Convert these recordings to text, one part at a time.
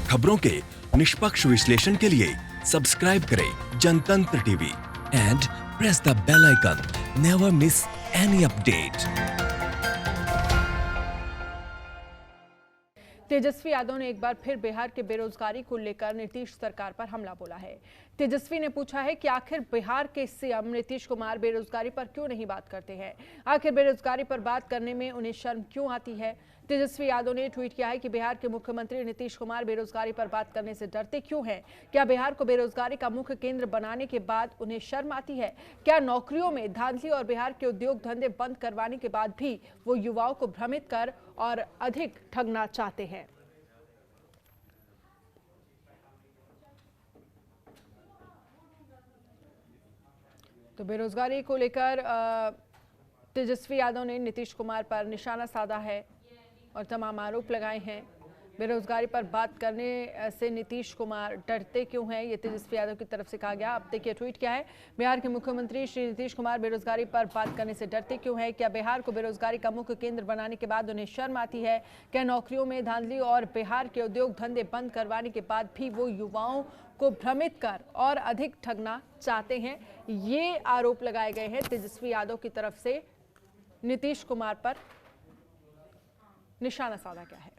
खबरों के निष्पक्ष विश्लेषण के लिए सब्सक्राइब करें Jantantra TV and press the bell icon. Never miss any update. Tejashwi Yadav ने एक बार फिर बिहार के बेरोजगारी को लेकर नीतीश सरकार पर हमला बोला है। तेजस्वी ने पूछा है कि आखिर बिहार के सीएम नीतीश कुमार बेरोजगारी पर क्यों नहीं बात करते हैं, आखिर बेरोजगारी पर बात करने में उन्हें शर्म क्यों आती है। तेजस्वी यादव ने ट्वीट किया है कि बिहार के मुख्यमंत्री नीतीश कुमार बेरोजगारी पर बात करने से डरते क्यों हैं, क्या बिहार को बेरोजगारी का मुख्य केंद्र बनाने के बाद उन्हें शर्म आती है, क्या नौकरियों में धांधली और बिहार के उद्योग धंधे बंद करवाने के बाद भी वो युवाओं को भ्रमित कर और अधिक ठगना चाहते हैं। तो बेरोजगारी को लेकर तेजस्वी यादव ने नीतीश कुमार पर निशाना साधा है और तमाम आरोप लगाए हैं। बेरोजगारी पर बात करने से नीतीश कुमार डरते क्यों हैं, ये तेजस्वी यादव की तरफ से कहा गया। अब देखिए ट्वीट क्या है। बिहार के मुख्यमंत्री श्री नीतीश कुमार बेरोजगारी पर बात करने से डरते क्यों हैं, क्या बिहार को बेरोजगारी का मुख्य केंद्र बनाने के बाद उन्हें शर्म आती है, क्या नौकरियों में धांधली और बिहार के उद्योग धंधे बंद करवाने के बाद भी वो युवाओं को भ्रमित कर और अधिक ठगना चाहते हैं। ये आरोप लगाए गए हैं तेजस्वी यादव की तरफ से नीतीश कुमार पर निशाना साधा क्या है।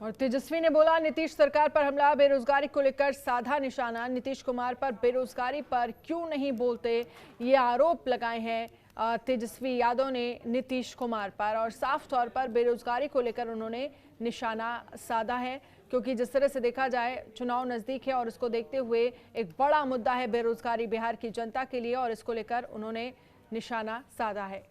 और तेजस्वी ने बोला नीतीश सरकार पर हमला, बेरोजगारी को लेकर साधा निशाना। नीतीश कुमार पर बेरोजगारी पर क्यों नहीं बोलते, ये आरोप लगाए हैं तेजस्वी यादव ने नीतीश कुमार पर। और साफ तौर पर बेरोजगारी को लेकर उन्होंने निशाना साधा है, क्योंकि जिस तरह से देखा जाए चुनाव नजदीक है और इसको देखते हुए एक बड़ा मुद्दा है बेरोजगारी बिहार की जनता के लिए, और इसको लेकर उन्होंने निशाना साधा है।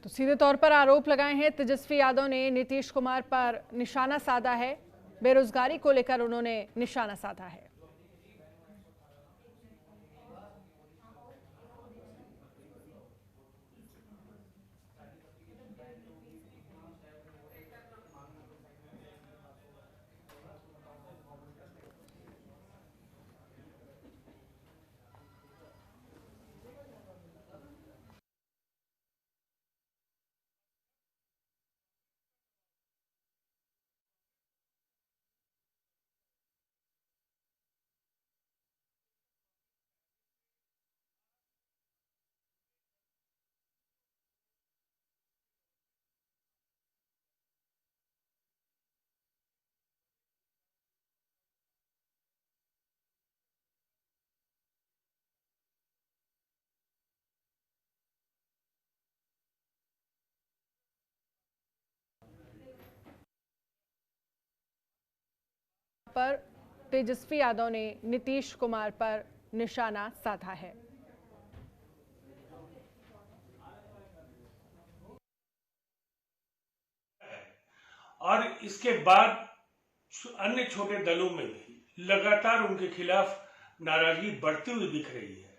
तो सीधे तौर पर आरोप लगाए हैं तेजस्वी यादव ने नीतीश कुमार पर निशाना साधा है। बेरोजगारी को लेकर उन्होंने निशाना साधा है। पर तेजस्वी यादव ने नीतीश कुमार पर निशाना साधा है। और इसके बाद अन्य छोटे दलों में भी लगातार उनके खिलाफ नाराजगी बढ़ती हुई दिख रही है।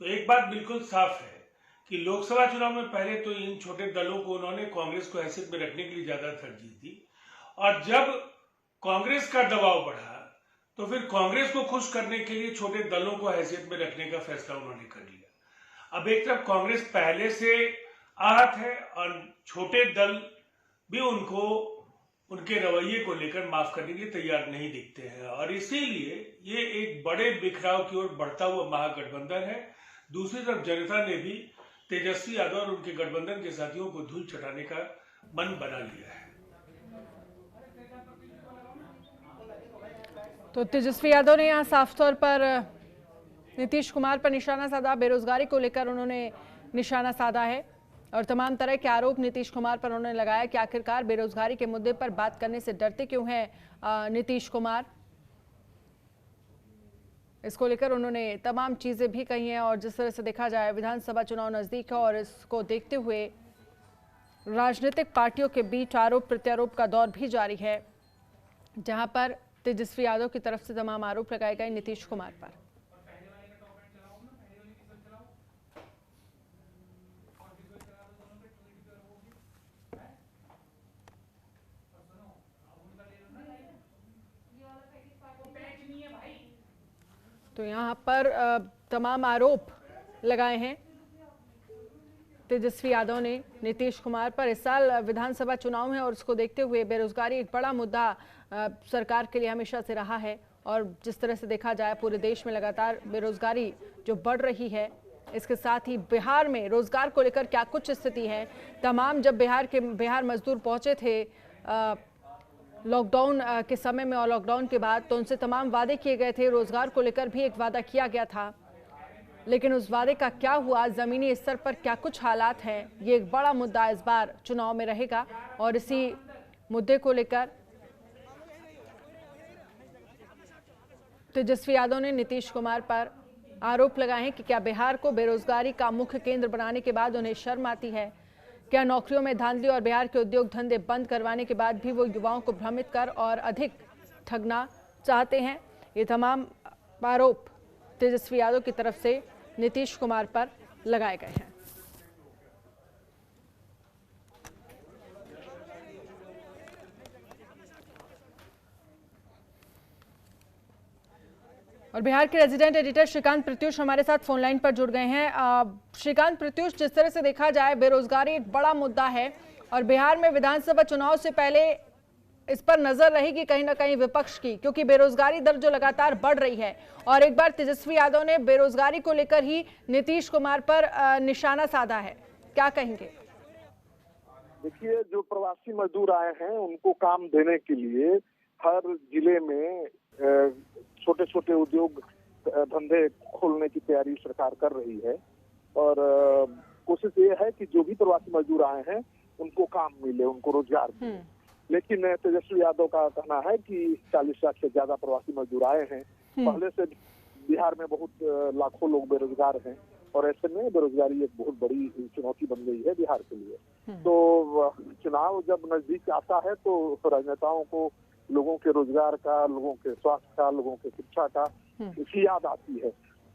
तो एक बात बिल्कुल साफ है कि लोकसभा चुनाव में पहले तो इन छोटे दलों को उन्होंने कांग्रेस को हैसियत में रखने के लिए ज्यादा तरजीह दी, और जब कांग्रेस का दबाव बढ़ा तो फिर कांग्रेस को खुश करने के लिए छोटे दलों को हैसियत में रखने का फैसला उन्होंने कर लिया। अब एक तरफ कांग्रेस पहले से आहत है और छोटे दल भी उनको उनके रवैये को लेकर माफ करने के लिए तैयार नहीं दिखते हैं, और इसीलिए ये एक बड़े बिखराव की ओर बढ़ता हुआ महागठबंधन है। दूसरी तरफ जनता ने भी तेजस्वी यादव और उनके गठबंधन के साथियों को धूल चटाने का मन बना लिया है। तो तेजस्वी यादव ने यहाँ साफ तौर पर नीतीश कुमार पर निशाना साधा। बेरोजगारी को लेकर उन्होंने निशाना साधा है और तमाम तरह के आरोप नीतीश कुमार पर उन्होंने लगाया कि आखिरकार बेरोजगारी के मुद्दे पर बात करने से डरते क्यों हैं नीतीश कुमार। इसको लेकर उन्होंने तमाम चीजें भी कही हैं और जिस तरह से देखा जाए विधानसभा चुनाव नजदीक है और इसको देखते हुए राजनीतिक पार्टियों के बीच आरोप प्रत्यारोप का दौर भी जारी है, जहां पर तेजस्वी यादव की तरफ से तमाम आरोप लगाए गए नीतीश कुमार पर। तो यहाँ पर तमाम आरोप लगाए हैं तेजस्वी यादव ने नीतीश कुमार पर। इस साल विधानसभा चुनाव है और उसको देखते हुए बेरोजगारी एक बड़ा मुद्दा सरकार के लिए हमेशा से रहा है और जिस तरह से देखा जाए पूरे देश में लगातार बेरोजगारी जो बढ़ रही है, इसके साथ ही बिहार में रोजगार को लेकर क्या कुछ स्थिति है। तमाम जब बिहार मजदूर पहुंचे थे लॉकडाउन के समय में और लॉकडाउन के बाद, तो उनसे तमाम वादे किए गए थे। रोजगार को लेकर भी एक वादा किया गया था, लेकिन उस वादे का क्या हुआ, जमीनी स्तर पर क्या कुछ हालात हैं, ये एक बड़ा मुद्दा इस बार चुनाव में रहेगा। और इसी मुद्दे को लेकर तेजस्वी यादव ने नीतीश कुमार पर आरोप लगाए हैं कि क्या बिहार को बेरोजगारी का मुख्य केंद्र बनाने के बाद उन्हें शर्म आती है, क्या नौकरियों में धांधली और बिहार के उद्योग धंधे बंद करवाने के बाद भी वो युवाओं को भ्रमित कर और अधिक ठगना चाहते हैं। ये तमाम आरोप तेजस्वी यादव की तरफ से नीतीश कुमार पर लगाए गए हैं। और बिहार के रेजिडेंट एडिटर श्रीकांत प्रत्युष हमारे साथ फोन लाइन पर जुड़ गए हैं। श्रीकांत प्रत्युष, जिस तरह से देखा जाए बेरोजगारी एक बड़ा मुद्दा है और बिहार में विधानसभा चुनाव से पहले इस पर नजर रहेगी कहीं ना कहीं विपक्ष की, क्योंकि बेरोजगारी दर जो लगातार बढ़ रही है और एक बार तेजस्वी यादव ने बेरोजगारी को लेकर ही नीतीश कुमार पर निशाना साधा है, क्या कहेंगे? देखिए, जो प्रवासी मजदूर आए हैं उनको काम देने के लिए हर जिले में छोटे छोटे उद्योग धंधे खोलने की तैयारी सरकार कर रही है और कोशिश ये है कि जो भी प्रवासी मजदूर आए हैं उनको काम मिले, उनको रोजगार मिले। लेकिन तेजस्वी यादव का कहना है कि 40 लाख से ज्यादा प्रवासी मजदूर आए हैं। पहले से बिहार में बहुत लाखों लोग बेरोजगार हैं और ऐसे में बेरोजगारी एक बहुत बड़ी चुनौती बन गई है बिहार के लिए। तो चुनाव जब नजदीक आता है तो राजनेताओं को लोगों के रोजगार का, लोगों के स्वास्थ्य का, लोगों के शिक्षा का इसकी याद आती है।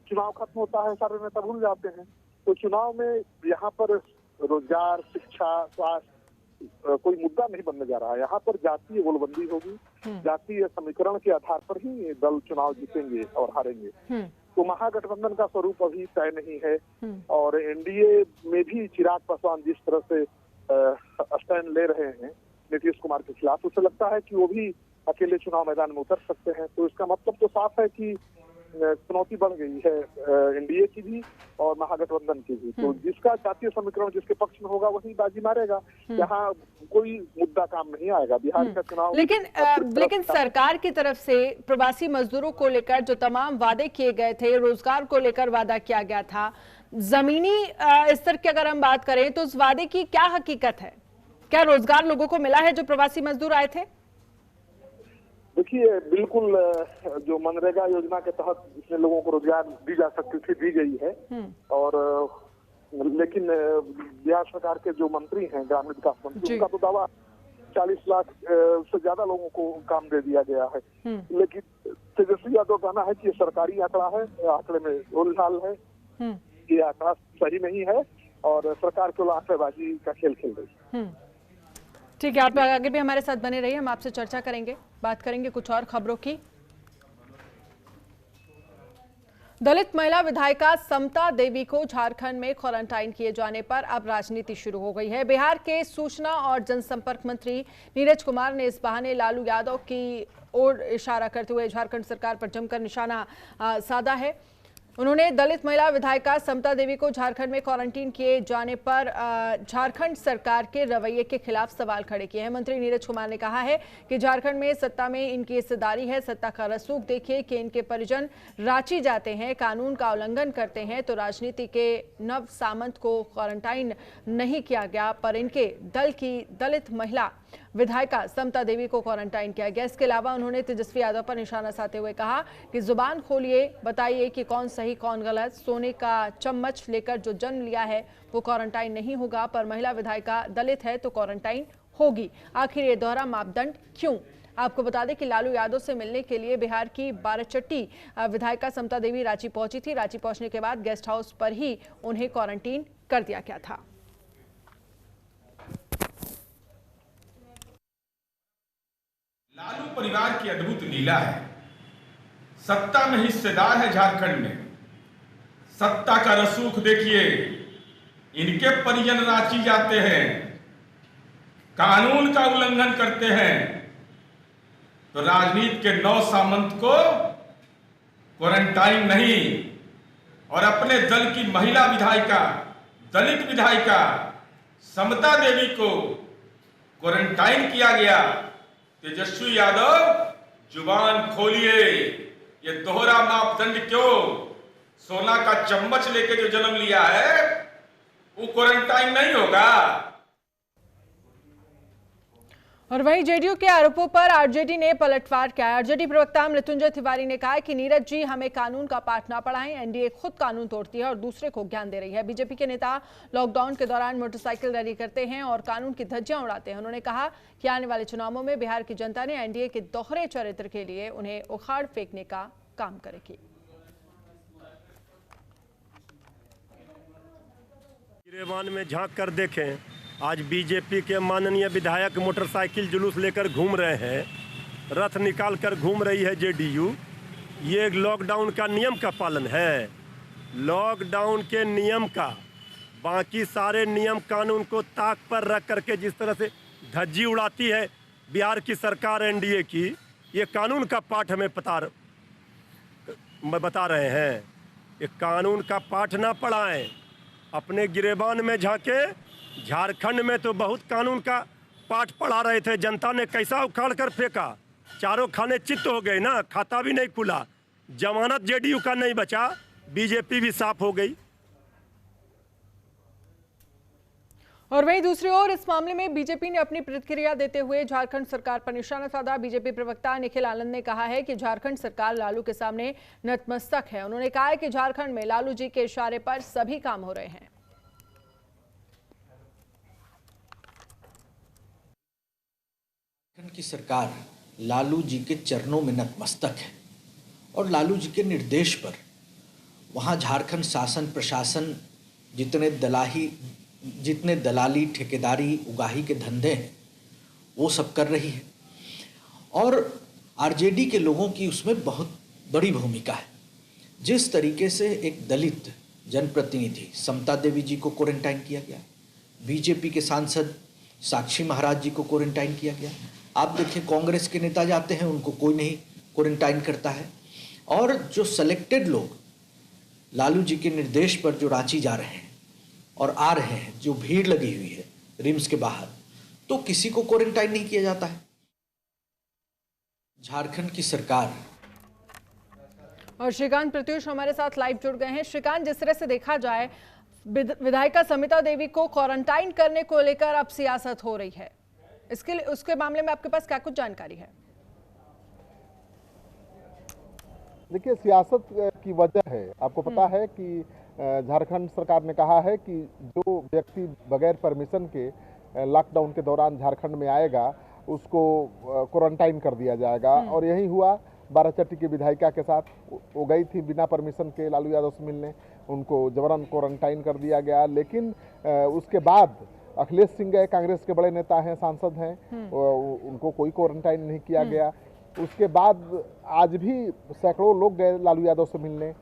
चुनाव खत्म होता है, सारे नेता भूल जाते हैं। तो चुनाव में यहाँ पर रोजगार, शिक्षा, स्वास्थ्य कोई मुद्दा नहीं बनने जा रहा है। यहाँ पर जातीय गोलबंदी होगी, जातीय समीकरण के आधार पर ही दल चुनाव जीतेंगे और हारेंगे। तो महागठबंधन का स्वरूप अभी तय नहीं है और एनडीए में भी चिराग पासवान जिस तरह से स्टैंड ले रहे हैं नीतीश कुमार के खिलाफ, उसे लगता है कि वो भी अकेले चुनाव मैदान में उतर सकते हैं। तो इसका मतलब तो साफ है कि चुनौती बढ़ गई है एनडीए की भी और महागठबंधन की भी। तो जिसका जातीय समीकरण जिसके पक्ष में होगा वही बाजी मारेगा। यहाँ कोई मुद्दा काम नहीं आएगा बिहार का चुनाव। लेकिन सरकार की तरफ से प्रवासी मजदूरों को लेकर जो तमाम वादे किए गए थे, रोजगार को लेकर वादा किया गया था, जमीनी स्तर की अगर हम बात करें तो उस वादे की क्या हकीकत है? क्या रोजगार लोगों को मिला है जो प्रवासी मजदूर आए थे? देखिए, बिल्कुल जो मनरेगा योजना के तहत जिसमें लोगों को रोजगार दी जा सकती थी दी गई है और लेकिन बिहार सरकार के जो मंत्री हैं, ग्रामीण विकास मंत्री, उनका तो दावा 40 लाख से ज्यादा लोगों को काम दे दिया गया है। लेकिन तेजस्वी यादव कहना है कि ये सरकारी आंकड़ा है, आंकड़े में गोलझाल है, ये आंकड़ा सही नहीं है और सरकार केवल आंकड़ेबाजी का खेल खेल रही है। ठीक है, आप आगे भी हमारे साथ बने रहिए, हम आपसे चर्चा करेंगे, बात करेंगे कुछ और खबरों की। दलित महिला विधायिका समता देवी को झारखंड में क्वारंटाइन किए जाने पर अब राजनीति शुरू हो गई है। बिहार के सूचना और जनसंपर्क मंत्री नीरज कुमार ने इस बहाने लालू यादव की ओर इशारा करते हुए झारखंड सरकार पर जमकर निशाना साधा है। उन्होंने दलित महिला विधायिका समता देवी को झारखंड में क्वारंटीन किए जाने पर झारखंड सरकार के रवैये के खिलाफ सवाल खड़े किए हैं। मंत्री नीरज कुमार ने कहा है कि झारखंड में सत्ता में इनकी हिस्सेदारी है। सत्ता का रसूख देखिए कि इनके परिजन रांची जाते हैं, कानून का उल्लंघन करते हैं, तो राजनीति के नव सामंत को क्वारंटाइन नहीं किया गया, पर इनके दल की दलित महिला विधायिका समता देवी को क्वारंटाइन किया गया। इसके अलावा उन्होंने तेजस्वी यादव पर निशाना साधते हुए कहा कि जुबान खोलिए, बताइए कि कौन सही कौन गलत। सोने का चम्मच लेकर जो जन्म लिया है वो क्वारंटाइन नहीं होगा, पर महिला विधायिका दलित है तो क्वारंटाइन होगी। आखिर ये दोहरा मापदंड क्यों? आपको बता दें कि लालू यादव से मिलने के लिए बिहार की बाराचट्टी विधायिका समता देवी रांची पहुंची थी। रांची पहुंचने के बाद गेस्ट हाउस पर ही उन्हें क्वारंटीन कर दिया गया था। लालू परिवार की अद्भुत लीला है। सत्ता में हिस्सेदार है झारखंड में। सत्ता का रसूख देखिए, इनके परिजन रांची जाते हैं, कानून का उल्लंघन करते हैं, तो राजनीति के 9 सामंत को क्वारंटाइन नहीं, और अपने दल की महिला विधायिका, दलित विधायिका समता देवी को क्वारंटाइन किया गया। तेजस्वी यादव, जुबान खोलिए, ये दोहरा मापदंड क्यों? सोना का चम्मच लेके जो जन्म लिया है वो क्वारंटाइन नहीं होगा। और वहीं जेडीयू के आरोपों पर आरजेडी ने पलटवार किया। आरजेडी प्रवक्ता मृत्युंजय तिवारी ने कहा कि नीरज जी हमें कानून का पाठ ना पढ़ाएं, एनडीए खुद कानून तोड़ती है और दूसरे को ज्ञान दे रही है। बीजेपी के नेता लॉकडाउन के दौरान मोटरसाइकिल रैली करते हैं और कानून की धज्जियां उड़ाते हैं। उन्होंने कहा कि आने वाले चुनावों में बिहार की जनता ने एनडीए के दोहरे चरित्र के लिए उन्हें उखाड़ फेंकने का काम करेगी। गिरेबान में झांक कर देखें, आज बीजेपी के माननीय विधायक मोटरसाइकिल जुलूस लेकर घूम रहे हैं, रथ निकाल कर घूम रही है जेडीयू। ये लॉकडाउन का नियम का पालन है, लॉकडाउन के नियम का। बाकी सारे नियम कानून को ताक पर रख करके जिस तरह से धज्जी उड़ाती है बिहार की सरकार एनडीए की, ये कानून का पाठ हमें बता रहे हैं। ये कानून का पाठ ना पढ़ाएं, अपने गिरेबान में झांके। झारखंड में तो बहुत कानून का पाठ पढ़ा रहे थे, जनता ने कैसा उखाड़ कर फेंका। चारों खाने चित्त हो गए ना, खाता भी नहीं खुला, जमानत जेडीयू का नहीं बचा, बीजेपी भी साफ हो गई। और वहीं दूसरी ओर इस मामले में बीजेपी ने अपनी प्रतिक्रिया देते हुए झारखंड सरकार पर निशाना साधा। बीजेपी प्रवक्ता निखिल आनंद ने कहा है कि झारखंड सरकार लालू के सामने नतमस्तक है। उन्होंने कहा है कि झारखंड में लालू जी के इशारे पर सभी काम हो रहे हैं। झारखंड की सरकार लालू जी के चरणों में नतमस्तक है और लालू जी के निर्देश पर वहाँ झारखंड शासन प्रशासन जितने दलाली ठेकेदारी उगाही के धंधे हैं वो सब कर रही है और आरजेडी के लोगों की उसमें बहुत बड़ी भूमिका है। जिस तरीके से एक दलित जनप्रतिनिधि समता देवी जी को क्वारंटाइन किया गया, बीजेपी के सांसद साक्षी महाराज जी को क्वारंटाइन किया गया। आप देखिए कांग्रेस के नेता जाते हैं, उनको कोई नहीं क्वारंटाइन करता है। और जो सेलेक्टेड लोग लालू जी के निर्देश पर जो रांची जा रहे हैं और आ रहे हैं, जो भीड़ लगी हुई है रिम्स के बाहर, तो किसी को क्वारंटाइन नहीं किया जाता है। झारखंड की सरकार। और श्रीकांत प्रत्युष हमारे साथ लाइव जुड़ गए हैं। श्रीकांत, जिस तरह से देखा जाए विधायिका समिता देवी को क्वारंटाइन करने को लेकर अब सियासत हो रही है, उसके मामले में आपके पास क्या कुछ जानकारी है? देखिए, सियासत की वजह है, आपको पता है कि झारखंड सरकार ने कहा है कि जो व्यक्ति बगैर परमिशन के लॉकडाउन के दौरान झारखंड में आएगा उसको क्वारंटाइन कर दिया जाएगा। और यही हुआ बाराचट्टी की विधायिका के साथ। वो गई थी बिना परमिशन के लालू यादव से मिलने, उनको जबरन क्वारंटाइन कर दिया गया। लेकिन उसके बाद अखिलेश सिंह गए, कांग्रेस के बड़े नेता हैं, सांसद हैं, उनको कोई क्वारंटाइन नहीं किया गया। उसके बाद आज भी सैकड़ों लोग गए लालू यादव से मिलने,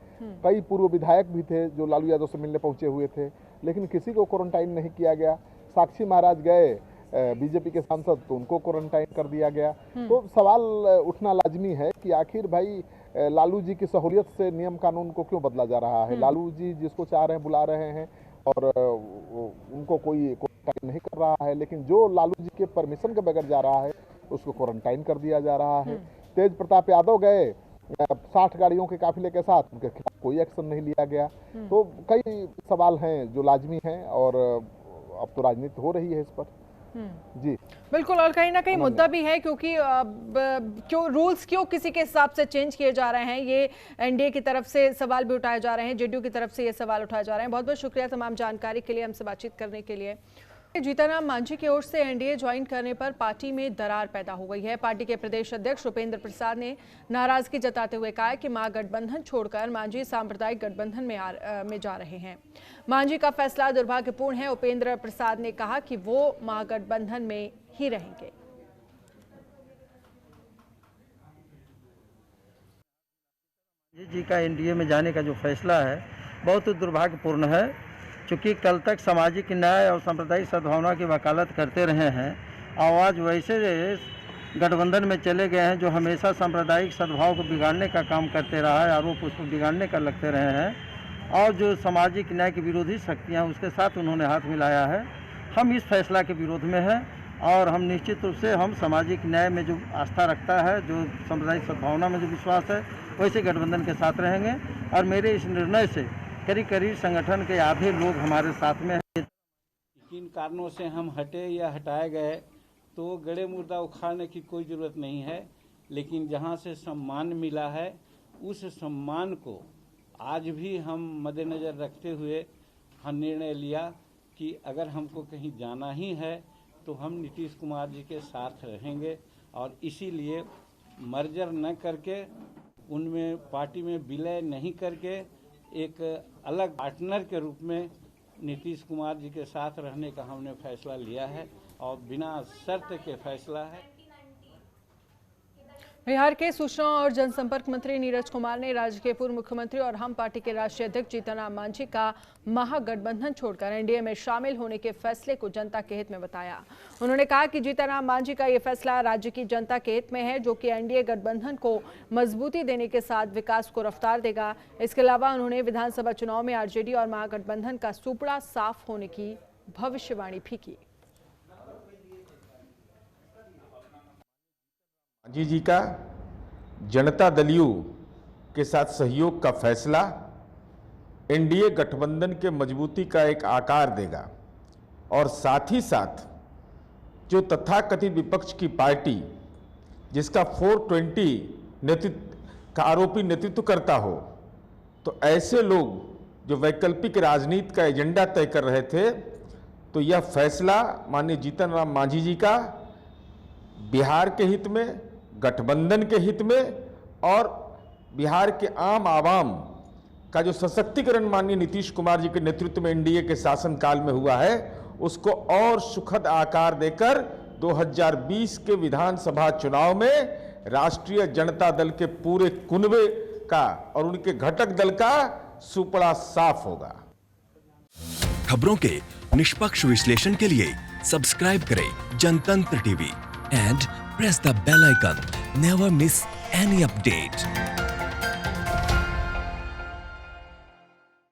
कई पूर्व विधायक भी थे जो लालू यादव से मिलने पहुंचे हुए थे, लेकिन किसी को क्वारंटाइन नहीं किया गया। साक्षी महाराज गए बीजेपी के सांसद, तो उनको क्वारंटाइन कर दिया गया। तो सवाल उठना लाजमी है कि आखिर भाई लालू जी की सहूलियत से नियम कानून को क्यों बदला जा रहा है। लालू जी जिसको चाह रहे हैं बुला रहे हैं और उनको कोई क्वारंटाइन नहीं कर रहा है, लेकिन जो लालू जी के परमिशन के बगैर जा रहा है उसको क्वारंटाइन कर दिया जा रहा है। तेज प्रताप यादव गए 60 गाड़ियों के काफिले के साथ, उनके खिलाफ कोई एक्शन नहीं लिया गया। तो कई सवाल हैं जो लाजमी हैं और अब तो राजनीति हो रही है इस पर। जी। बिल्कुल, और कहीं ना कहीं मुद्दा भी है क्योंकि क्यों किसी के हिसाब से चेंज किए जा रहे हैं, ये एनडीए की तरफ से सवाल भी उठाए जा रहे हैं, जेडीयू की तरफ से ये सवाल उठाए जा रहे हैं। बहुत बहुत शुक्रिया तमाम जानकारी के लिए, हमसे बातचीत करने के लिए। जीतनराम मांझी की ओर से एनडीए ज्वाइन करने पर पार्टी में दरार पैदा हो गई है। पार्टी के प्रदेश अध्यक्ष उपेंद्र प्रसाद ने नाराजगी जताते हुए कहा कि महागठबंधन छोड़कर मांझी सांप्रदायिक गठबंधन में जा रहे हैं। मांझी का फैसला दुर्भाग्यपूर्ण है। उपेंद्र प्रसाद ने कहा कि वो महागठबंधन में ही रहेंगे। जी का एनडीए में जाने का जो फैसला है बहुत दुर्भाग्यपूर्ण है, चूँकि कल तक सामाजिक न्याय और सांप्रदायिक सद्भावना की वकालत करते रहे हैं और आज वैसे गठबंधन में चले गए हैं जो हमेशा सांप्रदायिक सद्भाव को बिगाड़ने का काम करते रहा है, आरोप उसको बिगाड़ने का लगते रहे हैं और जो सामाजिक न्याय की विरोधी शक्तियाँ उसके साथ उन्होंने हाथ मिलाया है। हम इस फैसला के विरोध में हैं और हम निश्चित रूप से हम सामाजिक न्याय में जो आस्था रखता है, जो सांप्रदायिक सद्भावना में जो विश्वास है, वैसे गठबंधन के साथ रहेंगे और मेरे इस निर्णय से करीब संगठन के आधे लोग हमारे साथ में हैं। किन कारणों से हम हटे या हटाए गए तो गड़े मुर्दा उखाड़ने की कोई ज़रूरत नहीं है, लेकिन जहां से सम्मान मिला है उस सम्मान को आज भी हम मद्देनज़र रखते हुए हम निर्णय लिया कि अगर हमको कहीं जाना ही है तो हम नीतीश कुमार जी के साथ रहेंगे और इसीलिए मर्जर न करके उनमें पार्टी में विलय नहीं करके एक अलग पार्टनर के रूप में नीतीश कुमार जी के साथ रहने का हमने फैसला लिया है और बिना शर्त के फैसला है। बिहार के सूचना और जनसंपर्क मंत्री नीरज कुमार ने राज्य के पूर्व मुख्यमंत्री और हम पार्टी के राष्ट्रीय अध्यक्ष जीतनराम मांझी का महागठबंधन छोड़कर एनडीए में शामिल होने के फैसले को जनता के हित में बताया। उन्होंने कहा कि जीतनराम मांझी का ये फैसला राज्य की जनता के हित में है, जो कि एनडीए गठबंधन को मजबूती देने के साथ विकास को रफ्तार देगा। इसके अलावा उन्होंने विधानसभा चुनाव में आरजेडी और महागठबंधन का सुपड़ा साफ होने की भविष्यवाणी भी की। मांझी जी का जनता दल यू के साथ सहयोग का फैसला एनडीए गठबंधन के मजबूती का एक आकार देगा और साथ ही साथ जो तथाकथित विपक्ष की पार्टी जिसका 420 नेतृत्व का आरोपी नेतृत्व करता हो, तो ऐसे लोग जो वैकल्पिक राजनीति का एजेंडा तय कर रहे थे, तो यह फैसला माननीय जीतनराम मांझी जी का बिहार के हित में, गठबंधन के हित में और बिहार के आम आवाम का जो सशक्तिकरण माननीय नीतीश कुमार जी के नेतृत्व में एनडीए के शासनकाल में हुआ है, उसको और सुखद आकार देकर 2020 के विधानसभा चुनाव में राष्ट्रीय जनता दल के पूरे कुनबे का और उनके घटक दल का सुपड़ा साफ होगा। खबरों के निष्पक्ष विश्लेषण के लिए सब्सक्राइब करें Jantantra TV and press the bell icon. Never miss any update.